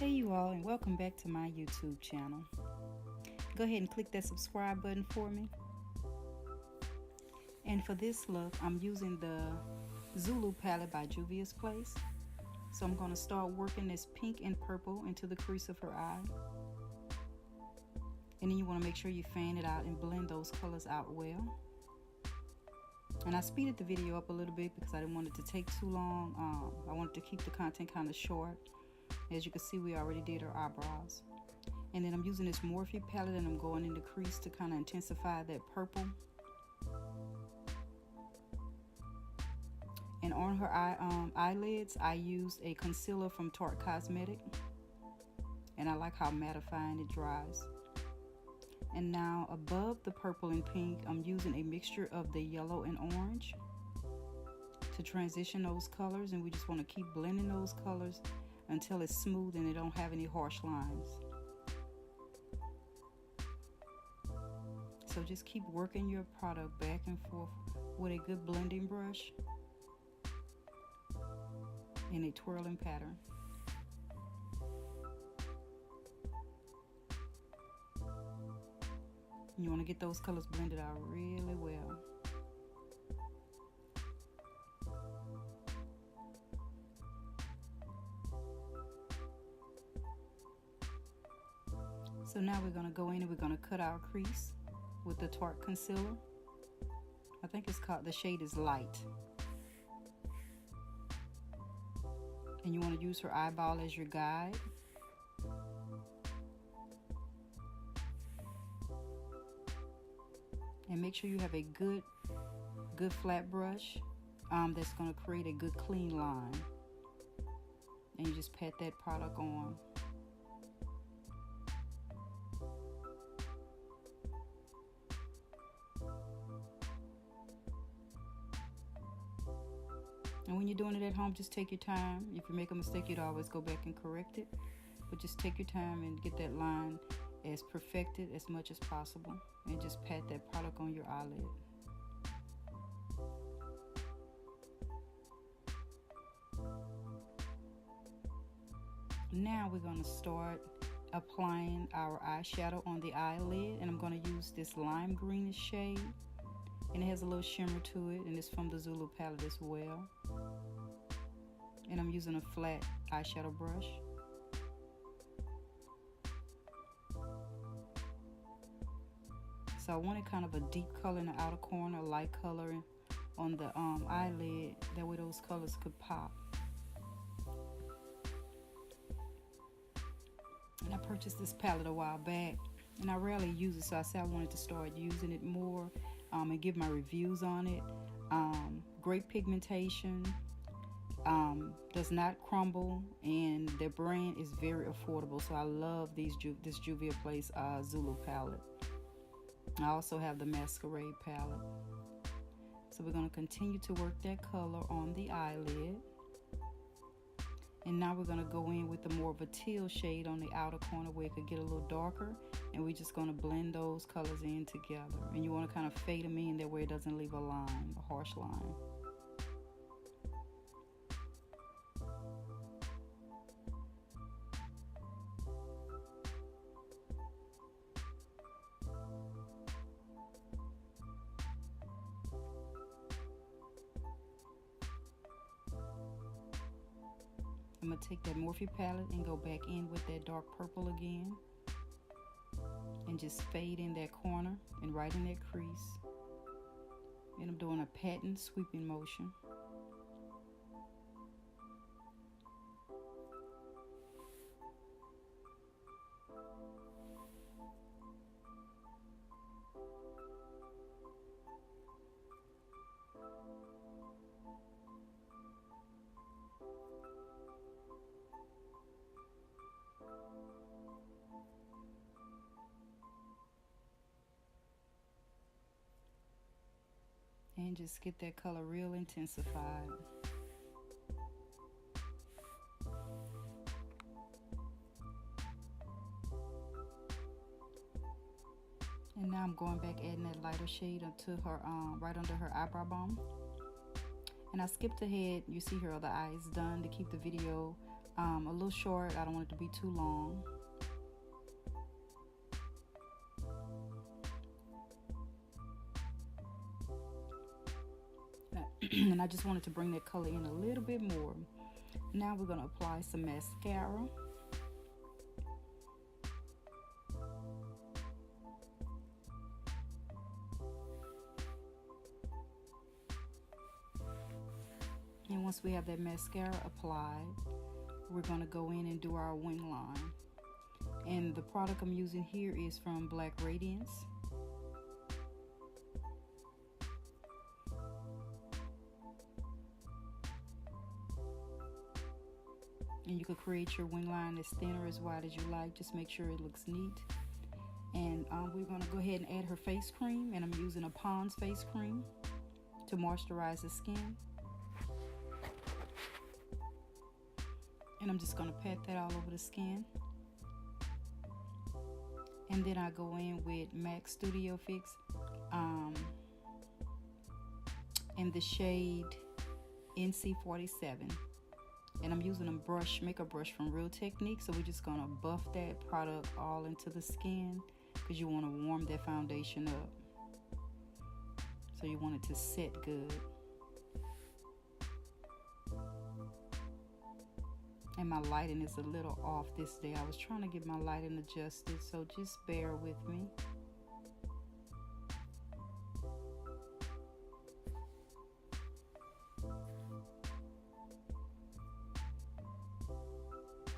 Hey you all, and welcome back to my YouTube channel. Go ahead and click that subscribe button for me. And for this look, I'm using the Zulu palette by Juvia's Place. So I'm going to start working this pink and purple into the crease of her eye. And then you want to make sure you fan it out and blend those colors out well. And I speeded the video up a little bit because I didn't want it to take too long. I wanted to keep the content kind of short. As you can see, we already did her eyebrows. And then I'm using this Morphe palette and I'm going in the crease to kind of intensify that purple. And on her eyelids, I used a concealer from Tarte Cosmetics. And I like how mattifying it dries. And now above the purple and pink, I'm using a mixture of the yellow and orange to transition those colors. And we just want to keep blending those colors until it's smooth and they don't have any harsh lines. So just keep working your product back and forth with a good blending brush in a twirling pattern. You want to get those colors blended out really well. So now we're going to go in and we're going to cut our crease with the Tarte concealer. I think it's called, the shade is Light. And you want to use her eyeball as your guide. And make sure you have a good flat brush that's going to create a good clean line. And you just pat that product on. And when you're doing it at home, just take your time. If you make a mistake, you'd always go back and correct it. But just take your time and get that line as perfected as much as possible. And just pat that product on your eyelid. Now we're going to start applying our eyeshadow on the eyelid. And I'm going to use this lime greenish shade. And it has a little shimmer to it. And it's from the Zulu palette as well. And I'm using a flat eyeshadow brush. So I wanted kind of a deep color in the outer corner, light color on the eyelid. That way those colors could pop. And I purchased this palette a while back. And I rarely use it, so I said I wanted to start using it more and give my reviews on it. Great pigmentation. Does not crumble, and the brand is very affordable. So I love this Juvia Place Zulu palette. I also have the Masquerade palette. So we're going to continue to work that color on the eyelid. And now we're going to go in with the more of a teal shade on the outer corner where it could get a little darker. And we're just going to blend those colors in together. And you want to kind of fade them in that way it doesn't leave a line, a harsh line. I'm going to take that Morphe palette and go back in with that dark purple again. And just fade in that corner and right in that crease. And I'm doing a pattern sweeping motion. And just get that color real intensified. And now I'm going back adding that lighter shade onto her right under her eyebrow bone. And I skipped ahead. You see her other eye is done to keep the video A little short. I don't want it to be too long. And I just wanted to bring that color in a little bit more. Now we're going to apply some mascara. And once we have that mascara applied, we're going to go in and do our wing line. And the product I'm using here is from Black Radiance. And you could create your wing line as thin or as wide as you like. Just make sure it looks neat. And we're going to go ahead and add her face cream. And I'm using a Pond's face cream to moisturize the skin. And I'm just going to pat that all over the skin. And then I go in with MAC Studio Fix in the shade NC47. And I'm using a makeup brush from Real Technique. So we're just going to buff that product all into the skin because you want to warm that foundation up. So you want it to set good. And my lighting is a little off this day. I was trying to get my lighting adjusted, so just bear with me.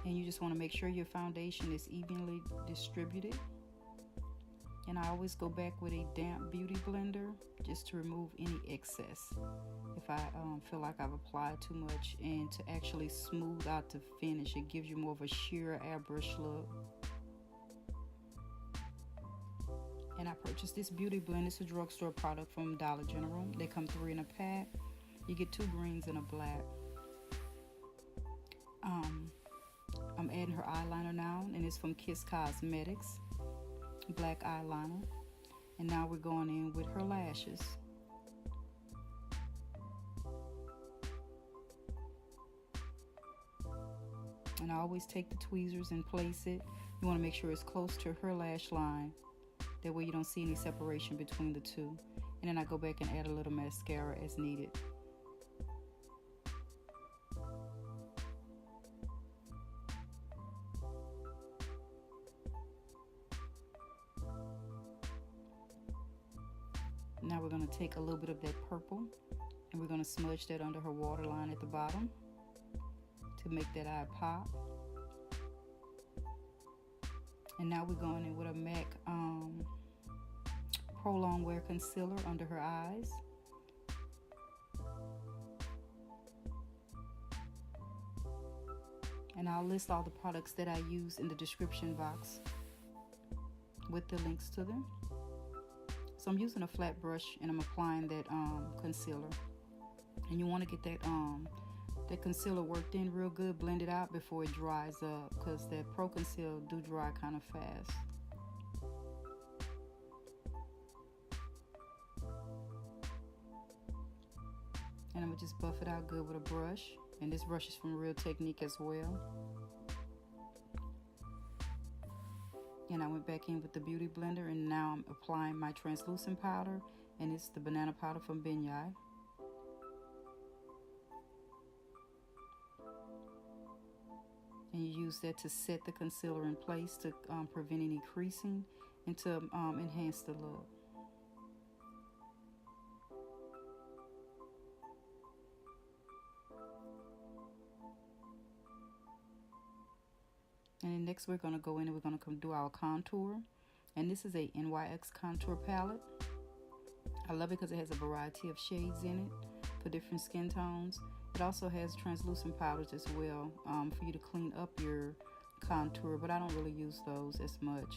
And you just want to make sure your foundation is evenly distributed. And I always go back with a damp beauty blender just to remove any excess if I feel like I've applied too much, and to actually smooth out the finish. It gives you more of a sheer airbrush look. And I purchased this beauty blend. It's a drugstore product from Dollar General. They come 3 in a pack. You get 2 greens and a black. I'm adding her eyeliner now, and it's from Kiss Cosmetics. Black eyeliner. And now we're going in with her lashes. And I always take the tweezers and place it. You want to make sure it's close to her lash line. That way you don't see any separation between the two. And then I go back and add a little mascara as needed. Now we're going to take a little bit of that purple and we're going to smudge that under her waterline at the bottom to make that eye pop. And now we're going in with a MAC Pro Long Wear Concealer under her eyes. And I'll list all the products that I use in the description box with the links to them. So I'm using a flat brush and I'm applying that concealer. And you want to get that concealer worked in real good, blend it out before it dries up, because that Pro Conceal do dry kind of fast. And I'm going to just buff it out good with a brush. And this brush is from Real Technique as well. And I went back in with the beauty blender, and now I'm applying my translucent powder, and it's the banana powder from BenNye. And you use that to set the concealer in place to prevent any creasing and to enhance the look. And then next we're going to go in and we're going to do our contour. And this is a NYX Contour Palette. I love it because it has a variety of shades in it for different skin tones. It also has translucent powders as well for you to clean up your contour, but I don't really use those as much.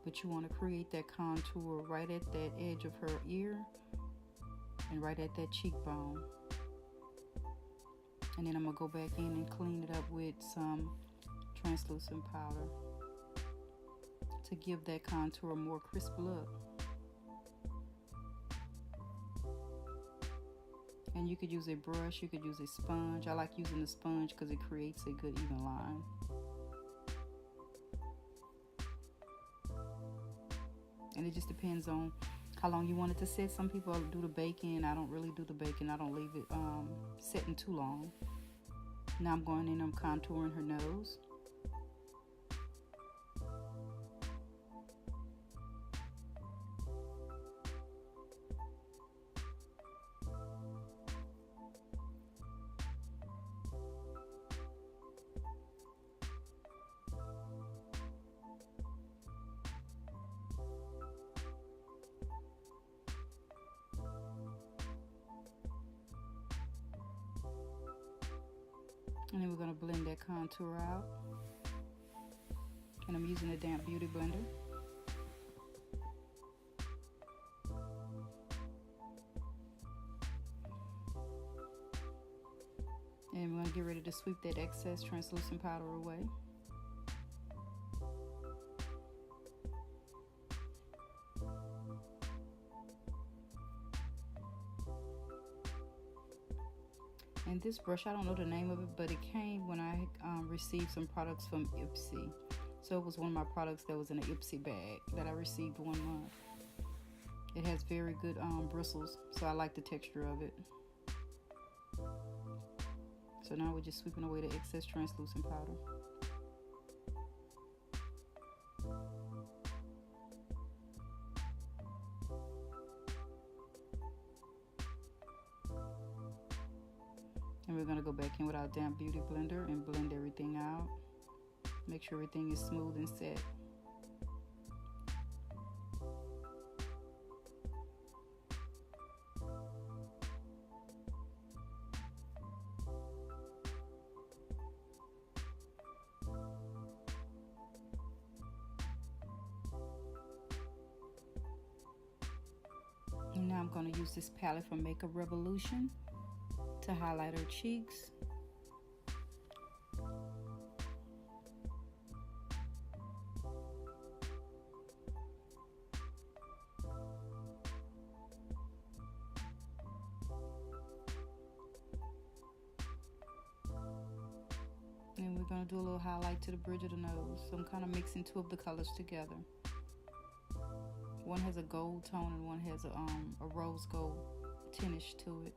But you want to create that contour right at that edge of her ear and right at that cheekbone. And then I'm going to go back in and clean it up with some translucent powder to give that contour a more crisp look. And you could use a brush, you could use a sponge. I like using the sponge because it creates a good even line. And it just depends on how long you want it to sit. Some people do the baking. I don't really do the baking. I don't leave it sitting too long. Now I'm going in, I'm contouring her nose. And then we're going to blend that contour out. And I'm using a damp beauty blender. And we're going to get ready to sweep that excess translucent powder away. And this brush, I don't know the name of it, but it came when I received some products from Ipsy. So it was one of my products that was in an Ipsy bag that I received 1 month. It has very good bristles, so I like the texture of it. So now we're just sweeping away the excess translucent powder. And we're going to go back in with our damp beauty blender and blend everything out. Make sure everything is smooth and set. And now I'm going to use this palette from Makeup Revolution to highlight her cheeks. And we're going to do a little highlight to the bridge of the nose. So I'm kind of mixing two of the colors together. One has a gold tone and one has a rose gold tinge to it.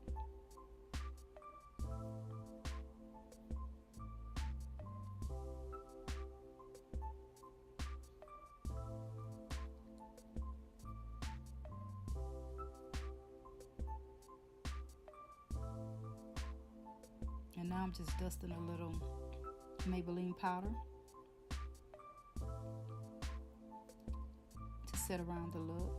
And now I'm just dusting a little Maybelline powder to set around the look.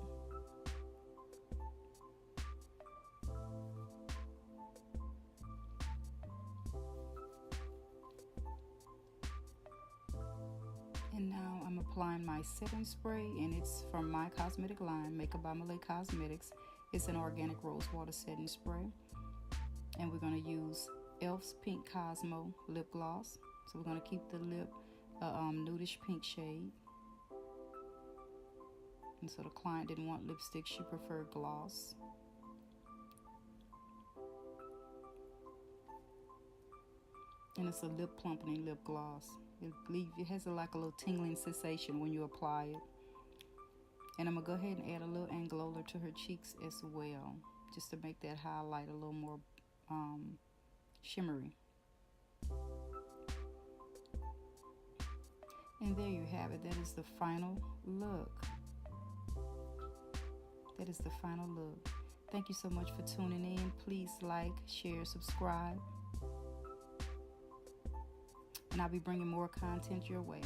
And now I'm applying my setting spray, and it's from my cosmetic line, MakeupByMalay Cosmetics. It's an organic rose water setting spray. And we're going to use e.l.f.'s Pink Cosmo lip gloss. So we're going to keep the lip nudish pink shade. And so the client didn't want lipstick, she preferred gloss. And it's a lip plumping lip gloss. It has like a little tingling sensation when you apply it. And I'm going to go ahead and add a little Anglowla to her cheeks as well, just to make that highlight a little more shimmery. And there you have it. That is the final look. That is the final look. Thank you so much for tuning in. Please like, share, subscribe. And I'll be bringing more content your way.